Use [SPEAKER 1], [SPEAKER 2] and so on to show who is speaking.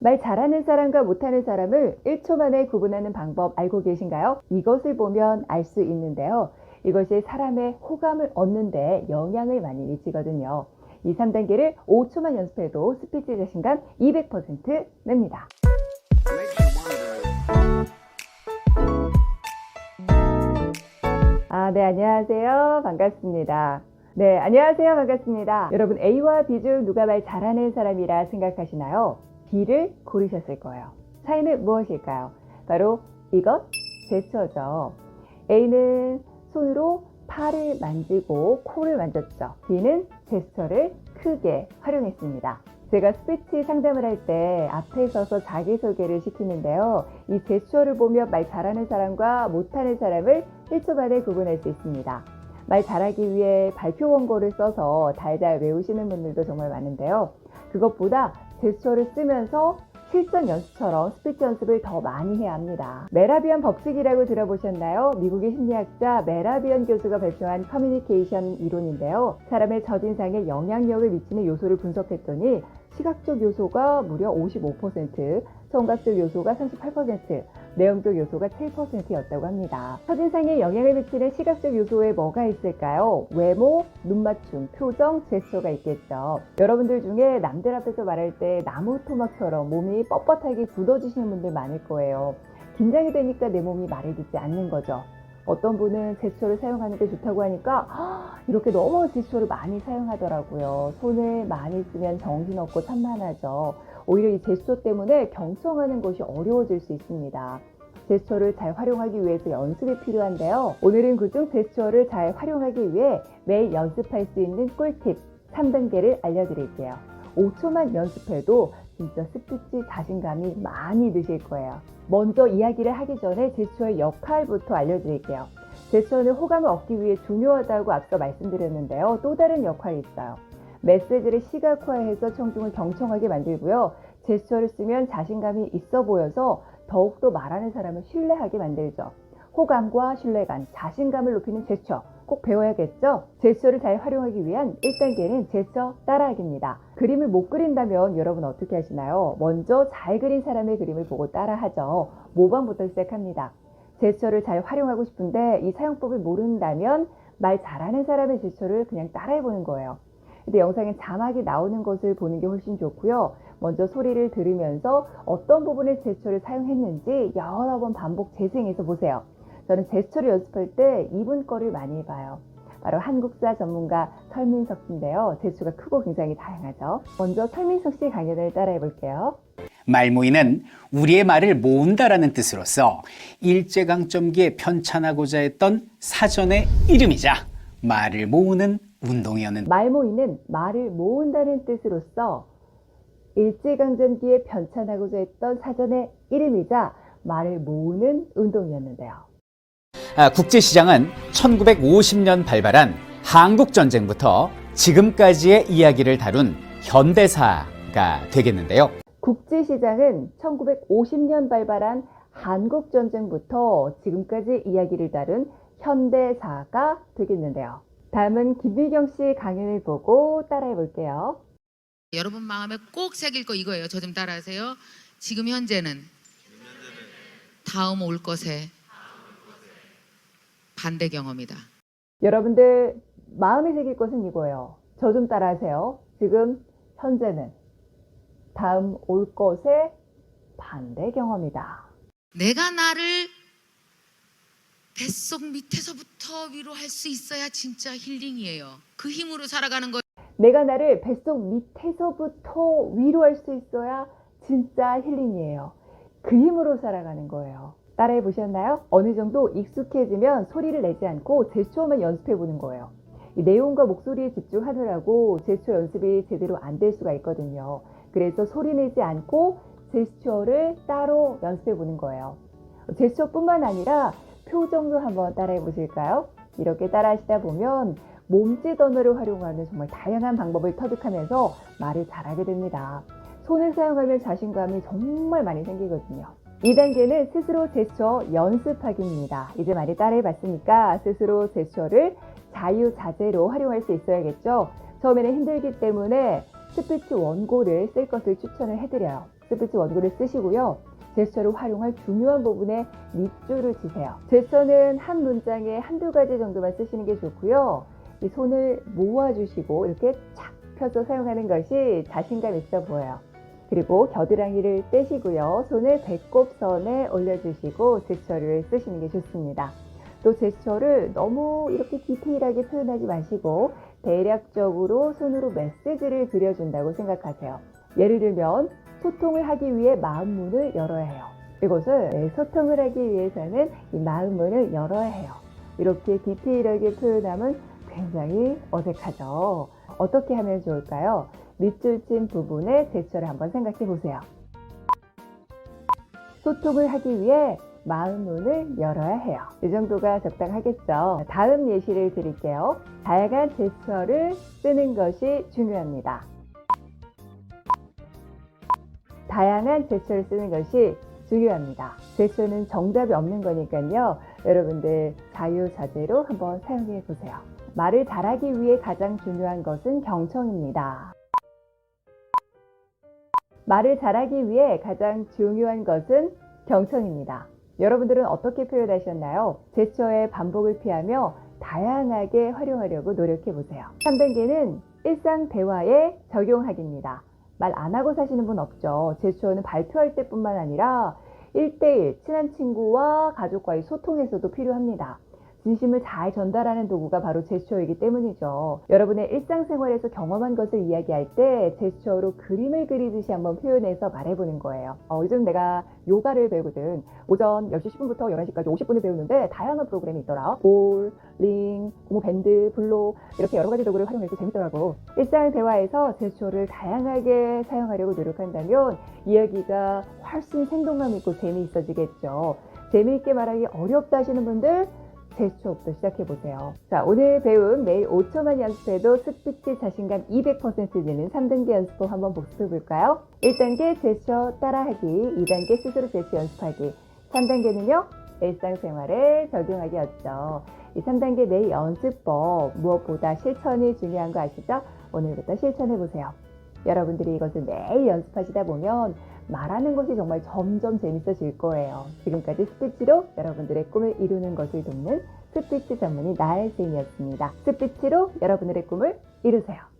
[SPEAKER 1] 말 잘하는 사람과 못하는 사람을 1초 만에 구분하는 방법 알고 계신가요? 이것을 보면 알 수 있는데요. 이것이 사람의 호감을 얻는데 영향을 많이 미치거든요. 이 3단계를 5초만 연습해도 스피치 자신감 200% 냅니다. 네, 안녕하세요. 반갑습니다. 네, 안녕하세요. 반갑습니다. 여러분, A와 B 중 누가 말 잘하는 사람이라 생각하시나요? B를 고르셨을 거예요. 차이는 무엇일까요? 바로 이것, 제스처죠. A는 손으로 팔을 만지고 코를 만졌죠. B는 제스처를 크게 활용했습니다. 제가 스피치 상담을 할 때 앞에 서서 자기소개를 시키는데요. 이 제스처를 보며 말 잘하는 사람과 못하는 사람을 1초 만에 구분할 수 있습니다. 말 잘하기 위해 발표 원고를 써서 달달 외우시는 분들도 정말 많은데요. 그것보다 제스처를 쓰면서 실전 연습처럼 스피치 연습을 더 많이 해야 합니다. 메라비언 법칙이라고 들어보셨나요? 미국의 심리학자 메라비언 교수가 발표한 커뮤니케이션 이론인데요. 사람의 첫인상에 영향력을 미치는 요소를 분석했더니 시각적 요소가 무려 55%, 청각적 요소가 38%, 내용적 요소가 7%였다고 합니다. 첫인상에 영향을 미치는 시각적 요소에 뭐가 있을까요? 외모, 눈맞춤, 표정, 제스처가 있겠죠. 여러분들 중에 남들 앞에서 말할 때 나무 토막처럼 몸이 뻣뻣하게 굳어지시는 분들 많을 거예요. 긴장이 되니까 내 몸이 말을 듣지 않는 거죠. 어떤 분은 제스처를 사용하는 게 좋다고 하니까 이렇게 너무 제스처를 많이 사용하더라고요. 손을 많이 쓰면 정신없고 산만하죠. 오히려 이 제스처 때문에 경청하는 것이 어려워질 수 있습니다. 제스처를 잘 활용하기 위해서 연습이 필요한데요. 오늘은 그중 제스처를 잘 활용하기 위해 매일 연습할 수 있는 꿀팁 3단계를 알려드릴게요. 5초만 연습해도 진짜 스피치 자신감이 많이 느실 거예요. 먼저 이야기를 하기 전에 제스처의 역할부터 알려드릴게요. 제스처는 호감을 얻기 위해 중요하다고 앞서 말씀드렸는데요. 또 다른 역할이 있어요. 메시지를 시각화해서 청중을 경청하게 만들고요. 제스처를 쓰면 자신감이 있어 보여서 더욱더 말하는 사람을 신뢰하게 만들죠. 호감과 신뢰감, 자신감을 높이는 제스처 꼭 배워야겠죠? 제스처를 잘 활용하기 위한 1단계는 제스처 따라하기입니다. 그림을 못 그린다면 여러분 어떻게 하시나요? 먼저 잘 그린 사람의 그림을 보고 따라하죠. 모방부터 시작합니다. 제스처를 잘 활용하고 싶은데 이 사용법을 모른다면 말 잘하는 사람의 제스처를 그냥 따라해보는 거예요. 근데 영상에 자막이 나오는 것을 보는 게 훨씬 좋고요. 먼저 소리를 들으면서 어떤 부분의 제스처를 사용했는지 여러 번 반복 재생해서 보세요. 저는 제스처를 연습할 때 이분 거를 많이 봐요. 바로 한국사 전문가 설민석 씨인데요. 제스처가 크고 굉장히 다양하죠. 먼저 설민석 씨 강연을 따라해 볼게요.
[SPEAKER 2] 말모이는 우리의 말을 모은다라는 뜻으로서 일제강점기에 편찬하고자 했던 사전의 이름이자 말을 모으는 운동이었는데,
[SPEAKER 1] 말모이는 말을 모은다는 뜻으로서 일제강점기에 편찬하고자 했던 사전의 이름이자 말을 모으는 운동이었는데요.
[SPEAKER 2] 국제시장은 1950년 발발한 한국전쟁부터 지금까지의 이야기를 다룬 현대사가 되겠는데요.
[SPEAKER 1] 국제시장은 1950년 발발한 한국전쟁부터 지금까지 이야기를 다룬 현대사가 되겠는데요. 다음은 김미경 씨 강연을 보고 따라해 볼게요.
[SPEAKER 3] 여러분 마음에 꼭 새길 거 이거예요. 저 좀 따라하세요. 지금 현재는 다음 올 것의 반대 경험이다.
[SPEAKER 1] 여러분들 마음에 새길 것은 이거예요. 저 좀 따라하세요. 지금 현재는 다음 올 것의 반대 경험이다.
[SPEAKER 3] 내가 나를 뱃속 밑에서부터 위로할 수 있어야 진짜 힐링이에요. 그 힘으로 살아가는 거.
[SPEAKER 1] 내가 나를 뱃속 밑에서부터 위로할 수 있어야 진짜 힐링이에요. 그 힘으로 살아가는 거예요. 따라해 보셨나요? 어느 정도 익숙해지면 소리를 내지 않고 제스처만 연습해 보는 거예요. 이 내용과 목소리에 집중하느라고 제스처 연습이 제대로 안 될 수가 있거든요. 그래서 소리 내지 않고 제스처를 따로 연습해 보는 거예요. 제스처뿐만 아니라 표정도 한번 따라해 보실까요? 이렇게 따라하시다 보면 몸짓 언어를 활용하는 정말 다양한 방법을 터득하면서 말을 잘하게 됩니다. 손을 사용하면 자신감이 정말 많이 생기거든요. 2단계는 스스로 제스처 연습하기입니다. 이제 많이 따라해 봤으니까 스스로 제스처를 자유자재로 활용할 수 있어야겠죠. 처음에는 힘들기 때문에 스피치 원고를 쓸 것을 추천을 해드려요. 스피치 원고를 쓰시고요. 제스처를 활용할 중요한 부분에 밑줄을 치세요. 제스처는 한 문장에 한두 가지 정도만 쓰시는 게 좋고요. 이 손을 모아주시고 이렇게 착 펴서 사용하는 것이 자신감 있어 보여요. 그리고 겨드랑이를 떼시고요. 손을 배꼽선에 올려주시고 제스처를 쓰시는 게 좋습니다. 또 제스처를 너무 이렇게 디테일하게 표현하지 마시고 대략적으로 손으로 메시지를 그려준다고 생각하세요. 예를 들면 소통을 하기 위해 마음문을 열어야 해요. 이것을 소통을 하기 위해서는 이 마음문을 열어야 해요. 이렇게 디테일하게 표현하면 굉장히 어색하죠. 어떻게 하면 좋을까요? 밑줄 친 부분에 제스처를 한번 생각해 보세요. 소통을 하기 위해 마음문을 열어야 해요. 이 정도가 적당하겠죠. 다음 예시를 드릴게요. 다양한 제스처를 쓰는 것이 중요합니다. 다양한 제스처를 쓰는 것이 중요합니다. 제스처는 정답이 없는 거니까요. 여러분들 자유자재로 한번 사용해 보세요. 말을 잘하기 위해 가장 중요한 것은 경청입니다. 말을 잘하기 위해 가장 중요한 것은 경청입니다. 여러분들은 어떻게 표현하셨나요? 제스처의 반복을 피하며 다양하게 활용하려고 노력해 보세요. 3단계는 일상 대화에 적용하기입니다. 말 안 하고 사시는 분 없죠. 제스처는 발표할 때뿐만 아니라 1대1 친한 친구와 가족과의 소통에서도 필요합니다. 진심을 잘 전달하는 도구가 바로 제스처이기 때문이죠. 여러분의 일상생활에서 경험한 것을 이야기할 때 제스처로 그림을 그리듯이 한번 표현해서 말해보는 거예요. 요즘 내가 요가를 배우거든. 오전 10시 10분부터 11시까지 50분을 배우는데 다양한 프로그램이 있더라. 볼, 링, 고무 밴드, 블록 이렇게 여러 가지 도구를 활용해서 재밌더라고. 일상 대화에서 제스처를 다양하게 사용하려고 노력한다면 이야기가 훨씬 생동감 있고 재미있어지겠죠. 재미있게 말하기 어렵다 하시는 분들 제스처부터 시작해보세요. 자, 오늘 배운 매일 5초만 연습해도 스피치 자신감 200% 느는 3단계 연습법 한번 복습해볼까요? 1단계 제스처 따라하기, 2단계 스스로 제스처 연습하기, 3단계는요 일상생활에 적용하기였죠. 이 3단계 매일 연습법 무엇보다 실천이 중요한 거 아시죠? 오늘부터 실천해보세요. 여러분들이 이것을 매일 연습하시다 보면 말하는 것이 정말 점점 재밌어질 거예요. 지금까지 스피치로 여러분들의 꿈을 이루는 것을 돕는 스피치 전문의 나혜쌤이었습니다. 스피치로 여러분들의 꿈을 이루세요.